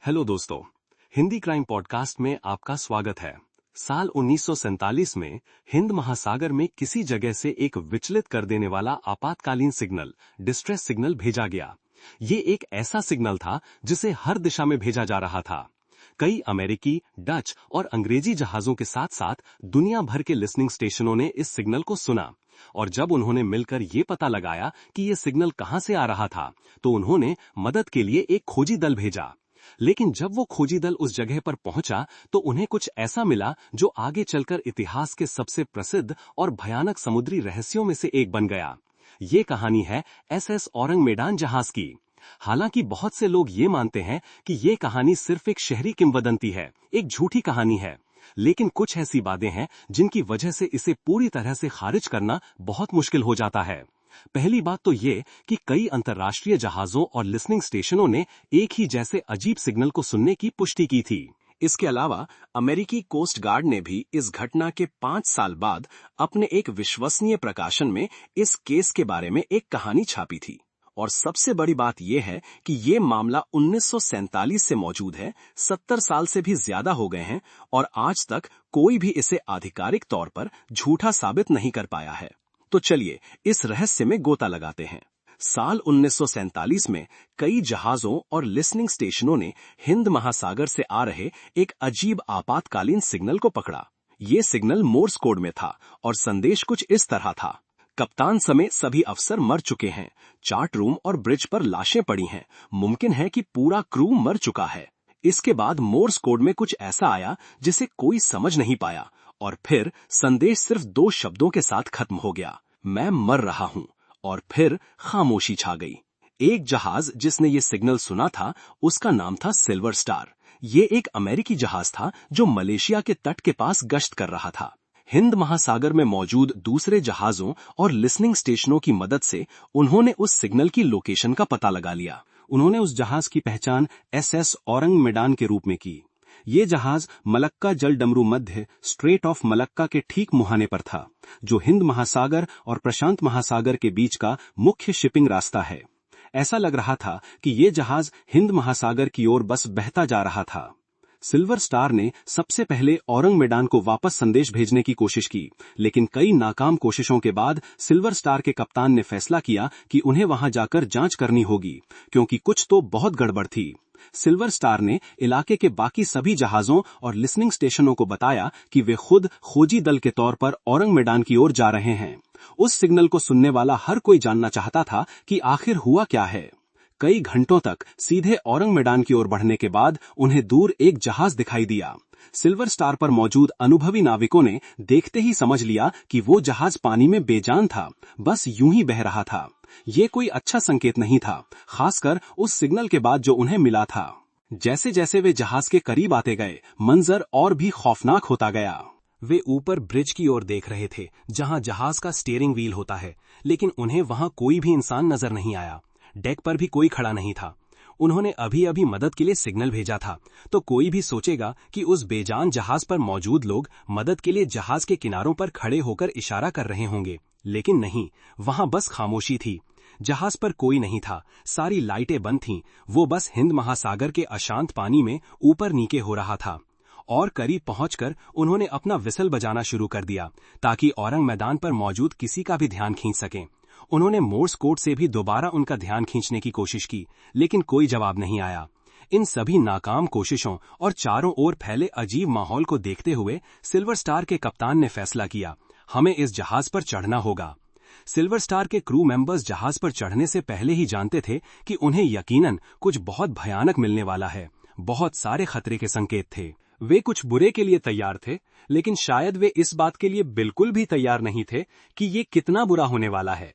Hello दोस्तों, Hindi crime podcast में आपका स्वागत है। साल 1947 में हिंद महासागर में किसी जगह से एक विचलित कर देने वाला आपातकालीन सिग्नल, डिस्ट्रेस सिग्नल भेजा गया। ये एक ऐसा सिग्नल था जिसे हर दिशा में भेजा जा रहा था। कई अमेरिकी, डच और अंग्रेजी जहाजों के साथ साथ दुनिया भर के लिसनिंग स्टेशनों ने इस सिग्नल को सुना और जब उन्होंने मिलकर ये पता लगाया कि ये सिग्नल कहां से आ रहा था, तो उन्होंने मदद के लिए एक खोजी दल भेजा। लेकिन जब वो खोजी दल उस जगह पर पहुंचा तो उन्हें कुछ ऐसा मिला जो आगे चलकर इतिहास के सबसे प्रसिद्ध और भयानक समुद्री रहस्यों में से एक बन गया। ये कहानी है SS औरंग मेडान जहाज की। हालांकि बहुत से लोग ये मानते हैं कि ये कहानी सिर्फ एक शहरी किंवदंती है, एक झूठी कहानी है, लेकिन कुछ ऐसी बातें हैं जिनकी वजह से इसे पूरी तरह से खारिज करना बहुत मुश्किल हो जाता है। पहली बात तो ये कि कई अंतर्राष्ट्रीय जहाजों और लिसनिंग स्टेशनों ने एक ही जैसे अजीब सिग्नल को सुनने की पुष्टि की थी। इसके अलावा अमेरिकी कोस्ट गार्ड ने भी इस घटना के 5 साल बाद अपने एक विश्वसनीय प्रकाशन में इस केस के बारे में एक कहानी छापी थी। और सबसे बड़ी बात यह है कि ये मामला 1947 से मौजूद है, 70 साल से भी ज्यादा हो गए हैं और आज तक कोई भी इसे आधिकारिक तौर पर झूठा साबित नहीं कर पाया है। तो चलिए इस रहस्य में गोता लगाते हैं। साल 1947 में कई जहाजों और लिसनिंग स्टेशनों ने हिंद महासागर से आ रहे एक अजीब आपातकालीन सिग्नल को पकड़ा। ये सिग्नल मोर्स कोड में था और संदेश कुछ इस तरह था: कप्तान समेत सभी अफसर मर चुके हैं, चार्ट रूम और ब्रिज पर लाशें पड़ी हैं, मुमकिन है कि पूरा क्रू मर चुका है। इसके बाद मोर्स कोड में कुछ ऐसा आया जिसे कोई समझ नहीं पाया और फिर संदेश सिर्फ 2 शब्दों के साथ खत्म हो गया: मैं मर रहा हूं। और फिर खामोशी छा गई। एक जहाज जिसने ये सिग्नल सुना था उसका नाम था सिल्वर स्टार। ये एक अमेरिकी जहाज था जो मलेशिया के तट के पास गश्त कर रहा था। हिंद महासागर में मौजूद दूसरे जहाजों और लिसनिंग स्टेशनों की मदद से उन्होंने उस सिग्नल की लोकेशन का पता लगा लिया। उन्होंने उस जहाज की पहचान SS औरंग मेडान के रूप में की। ये जहाज मलक्का जल डमरू मध्य स्ट्रेट ऑफ मलक्का के ठीक मुहाने पर था, जो हिंद महासागर और प्रशांत महासागर के बीच का मुख्य शिपिंग रास्ता है। ऐसा लग रहा था कि ये जहाज हिंद महासागर की ओर बस बहता जा रहा था। सिल्वर स्टार ने सबसे पहले औरंग मेडान को वापस संदेश भेजने की कोशिश की, लेकिन कई नाकाम कोशिशों के बाद सिल्वर स्टार के कप्तान ने फैसला किया कि उन्हें वहां जाकर जांच करनी होगी, क्योंकि कुछ तो बहुत गड़बड़ थी। सिल्वर स्टार ने इलाके के बाकी सभी जहाजों और लिसनिंग स्टेशनों को बताया कि वे खुद खोजी दल के तौर पर औरंग मेडान की ओर जा रहे हैं। उस सिग्नल को सुनने वाला हर कोई जानना चाहता था कि आखिर हुआ क्या है। कई घंटों तक सीधे औरंग मेडान की ओर बढ़ने के बाद उन्हें दूर एक जहाज दिखाई दिया। सिल्वर स्टार पर मौजूद अनुभवी नाविकों ने देखते ही समझ लिया कि वो जहाज पानी में बेजान था, बस यूं ही बह रहा था। ये कोई अच्छा संकेत नहीं था, खासकर उस सिग्नल के बाद जो उन्हें मिला था। जैसे जैसे वे जहाज के करीब आते गए, मंजर और भी खौफनाक होता गया। वे ऊपर ब्रिज की ओर देख रहे थे, जहां जहाज का स्टीयरिंग व्हील होता है, लेकिन उन्हें वहां कोई भी इंसान नजर नहीं आया। डेक पर भी कोई खड़ा नहीं था। उन्होंने अभी अभी मदद के लिए सिग्नल भेजा था, तो कोई भी सोचेगा कि उस बेजान जहाज पर मौजूद लोग मदद के लिए जहाज के किनारों पर खड़े होकर इशारा कर रहे होंगे, लेकिन नहीं, वहां बस खामोशी थी। जहाज पर कोई नहीं था, सारी लाइटें बंद थीं, वो बस हिंद महासागर के अशांत पानी में ऊपर नीचे हो रहा था। और करीब पहुंचकर उन्होंने अपना विसल बजाना शुरू कर दिया, ताकि औरंग मैदान पर मौजूद किसी का भी ध्यान खींच सकें। उन्होंने मोर्स कोड से भी दोबारा उनका ध्यान खींचने की कोशिश की, लेकिन कोई जवाब नहीं आया। इन सभी नाकाम कोशिशों और चारों ओर फैले अजीब माहौल को देखते हुए सिल्वर स्टार के कप्तान ने फैसला किया, हमें इस जहाज पर चढ़ना होगा। सिल्वर स्टार के क्रू मेंबर्स जहाज पर चढ़ने से पहले ही जानते थे कि उन्हें यकीनन कुछ बहुत भयानक मिलने वाला है। बहुत सारे खतरे के संकेत थे। वे कुछ बुरे के लिए तैयार थे, लेकिन शायद वे इस बात के लिए बिल्कुल भी तैयार नहीं थे कि ये कितना बुरा होने वाला है।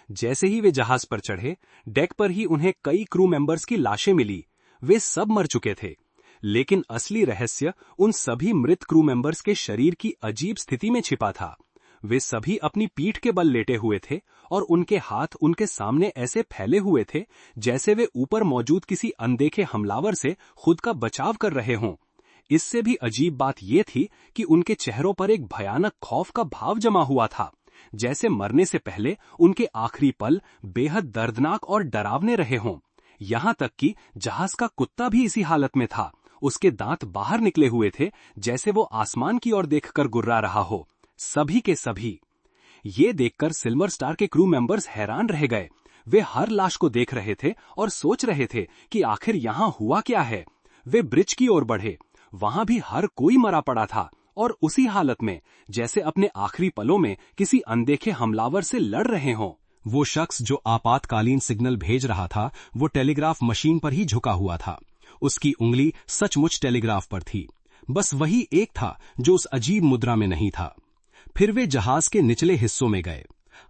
जैसे ही वे जहाज पर चढ़े, डेक पर ही उन्हें कई क्रू मेंबर्स की लाशें मिली। वे सब मर चुके थे, लेकिन असली रहस्य उन सभी मृत क्रू मेंबर्स के शरीर की अजीब स्थिति में छिपा था। वे सभी अपनी पीठ के बल लेटे हुए थे और उनके हाथ उनके सामने ऐसे फैले हुए थे जैसे वे ऊपर मौजूद किसी अनदेखे हमलावर से खुद का बचाव कर रहे हों। इससे भी अजीब बात यह थी कि उनके चेहरों पर एक भयानक खौफ का भाव जमा हुआ था, जैसे मरने से पहले उनके आखिरी पल बेहद दर्दनाक और डरावने रहे हों। यहाँ तक कि जहाज का कुत्ता भी इसी हालत में था। उसके दांत बाहर निकले हुए थे, जैसे वो आसमान की ओर देखकर गुर्रा रहा हो। सभी के सभी। ये देखकर सिल्वर स्टार के क्रू मेंबर्स हैरान रह गए। वे हर लाश को देख रहे थे और सोच रहे थे कि आखिर यहाँ हुआ क्या है। वे ब्रिज की ओर बढ़े। वहां भी हर कोई मरा पड़ा था और उसी हालत में, जैसे अपने आखिरी पलों में किसी अनदेखे हमलावर से लड़ रहे हों। वो शख्स जो आपातकालीन सिग्नल भेज रहा था, वो टेलीग्राफ मशीन पर ही झुका हुआ था। उसकी उंगली सचमुच टेलीग्राफ पर थी। बस वही एक था जो उस अजीब मुद्रा में नहीं था। फिर वे जहाज के निचले हिस्सों में गए।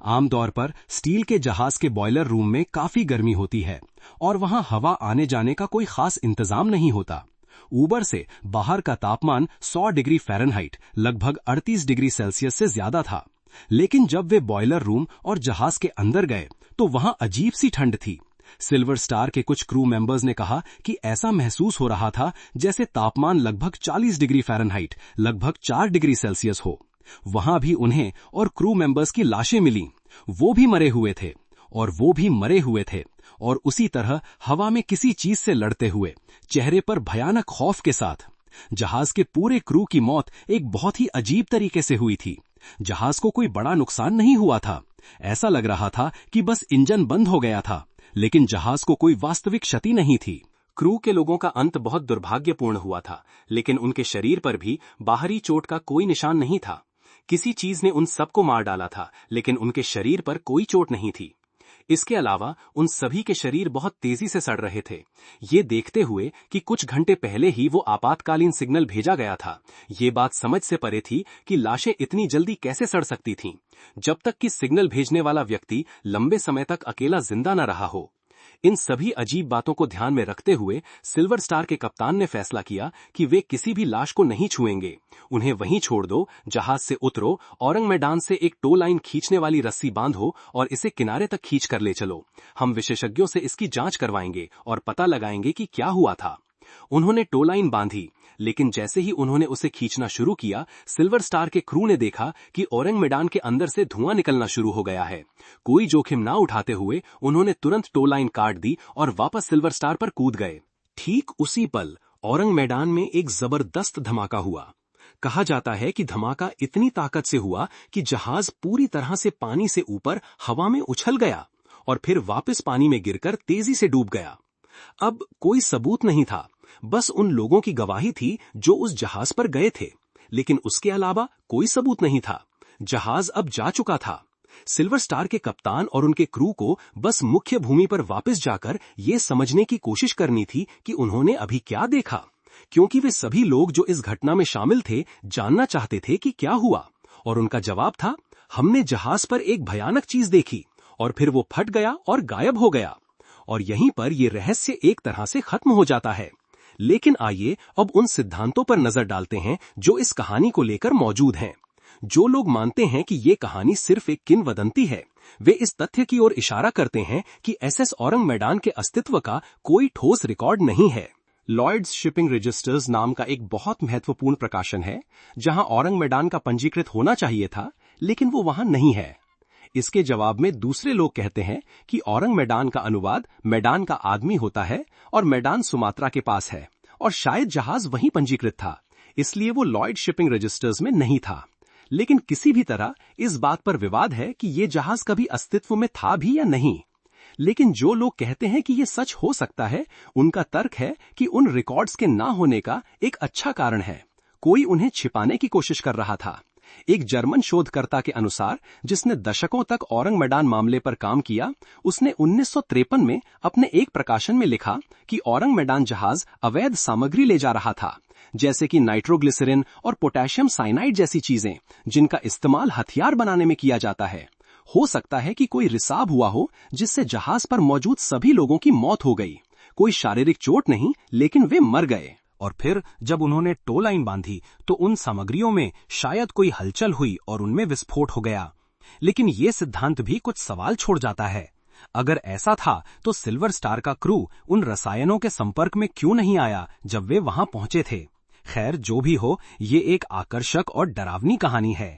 आमतौर पर स्टील के जहाज के बॉयलर रूम में काफी गर्मी होती है और वहां हवा आने जाने का कोई खास इंतजाम नहीं होता। ऊपर से बाहर का तापमान 100 डिग्री फ़ारेनहाइट लगभग 38 डिग्री सेल्सियस से ज्यादा था। लेकिन जब वे बॉयलर रूम और जहाज के अंदर गए तो वहां अजीब सी ठंड थी। सिल्वर स्टार के कुछ क्रू मेंबर्स ने कहा कि ऐसा महसूस हो रहा था जैसे तापमान लगभग 40 डिग्री फ़ारेनहाइट लगभग 4 डिग्री सेल्सियस हो। वहां भी उन्हें और क्रू मेंबर्स की लाशें मिलीं। वो भी मरे हुए थे और वो भी मरे हुए थे और उसी तरह हवा में किसी चीज से लड़ते हुए, चेहरे पर भयानक खौफ के साथ। जहाज के पूरे क्रू की मौत एक बहुत ही अजीब तरीके से हुई थी। जहाज को कोई बड़ा नुकसान नहीं हुआ था। ऐसा लग रहा था कि बस इंजन बंद हो गया था, लेकिन जहाज को कोई वास्तविक क्षति नहीं थी। क्रू के लोगों का अंत बहुत दुर्भाग्यपूर्ण हुआ था, लेकिन उनके शरीर पर भी बाहरी चोट का कोई निशान नहीं था। किसी चीज ने उन सबको मार डाला था, लेकिन उनके शरीर पर कोई चोट नहीं थी। इसके अलावा उन सभी के शरीर बहुत तेजी से सड़ रहे थे। ये देखते हुए कि कुछ घंटे पहले ही वो आपातकालीन सिग्नल भेजा गया था, ये बात समझ से परे थी कि लाशें इतनी जल्दी कैसे सड़ सकती थीं, जब तक कि सिग्नल भेजने वाला व्यक्ति लंबे समय तक अकेला जिंदा न रहा हो। इन सभी अजीब बातों को ध्यान में रखते हुए सिल्वर स्टार के कप्तान ने फैसला किया कि वे किसी भी लाश को नहीं छुएंगे। उन्हें वहीं छोड़ दो, जहाज से उतरो, औरंग मैदान से एक टो लाइन खींचने वाली रस्सी बांधो और इसे किनारे तक खींच कर ले चलो। हम विशेषज्ञों से इसकी जांच करवाएंगे और पता लगाएंगे कि क्या हुआ था। उन्होंने टो लाइन बांधी, लेकिन जैसे ही उन्होंने उसे खींचना शुरू किया, सिल्वर स्टार के क्रू ने देखा कि औरंग मैदान के अंदर से धुआं निकलना शुरू हो गया है। कोई जोखिम ना उठाते हुए उन्होंने तुरंत टो लाइन काट दी और वापस सिल्वर स्टार पर कूद गए। ठीक उसी पल औरंग मैदान में एक जबरदस्त धमाका हुआ। कहा जाता है कि धमाका इतनी ताकत से हुआ कि जहाज पूरी तरह से पानी से ऊपर हवा में उछल गया और फिर वापस पानी में गिरकर तेजी से डूब गया। अब कोई सबूत नहीं था, बस उन लोगों की गवाही थी जो उस जहाज पर गए थे, लेकिन उसके अलावा कोई सबूत नहीं था। जहाज अब जा चुका था। सिल्वर स्टार के कप्तान और उनके क्रू को बस मुख्य भूमि पर वापस जाकर ये समझने की कोशिश करनी थी कि उन्होंने अभी क्या देखा, क्योंकि वे सभी लोग जो इस घटना में शामिल थे जानना चाहते थे कि क्या हुआ। और उनका जवाब था, हमने जहाज पर एक भयानक चीज देखी और फिर वो फट गया और गायब हो गया। और यहीं पर यह रहस्य एक तरह से खत्म हो जाता है। लेकिन आइए अब उन सिद्धांतों पर नजर डालते हैं जो इस कहानी को लेकर मौजूद हैं। जो लोग मानते हैं कि ये कहानी सिर्फ एक किंवदंती है, वे इस तथ्य की ओर इशारा करते हैं कि एसएस औरंग मैदान के अस्तित्व का कोई ठोस रिकॉर्ड नहीं है। लॉयड्स शिपिंग रजिस्टर्स नाम का एक बहुत महत्वपूर्ण प्रकाशन है, जहां औरंग मैदान का पंजीकृत होना चाहिए था, लेकिन वो वहां नहीं है। इसके जवाब में दूसरे लोग कहते हैं कि औरंग मैदान का अनुवाद मैदान का आदमी होता है और मैदान सुमात्रा के पास है और शायद जहाज वहीं पंजीकृत था, इसलिए वो लॉयड शिपिंग रजिस्टर्स में नहीं था। लेकिन किसी भी तरह इस बात पर विवाद है कि ये जहाज कभी अस्तित्व में था भी या नहीं। लेकिन जो लोग कहते हैं कि ये सच हो सकता है, उनका तर्क है कि उन रिकॉर्ड्स के ना होने का एक अच्छा कारण है। कोई उन्हें छिपाने की कोशिश कर रहा था। एक जर्मन शोधकर्ता के अनुसार, जिसने दशकों तक औरंग मैदान मामले पर काम किया, उसने 1953 में अपने एक प्रकाशन में लिखा कि औरंग मैदान जहाज अवैध सामग्री ले जा रहा था, जैसे कि नाइट्रोग्लिसरीन और पोटेशियम साइनाइड जैसी चीजें, जिनका इस्तेमाल हथियार बनाने में किया जाता है। हो सकता है कि कोई रिसाव हुआ हो जिससे जहाज पर मौजूद सभी लोगों की मौत हो गई। कोई शारीरिक चोट नहीं, लेकिन वे मर गए। और फिर जब उन्होंने टो लाइन बांधी तो उन सामग्रियों में शायद कोई हलचल हुई और उनमें विस्फोट हो गया। लेकिन ये सिद्धांत भी कुछ सवाल छोड़ जाता है। अगर ऐसा था तो सिल्वर स्टार का क्रू उन रसायनों के संपर्क में क्यों नहीं आया जब वे वहां पहुंचे थे? खैर, जो भी हो, ये एक आकर्षक और डरावनी कहानी है।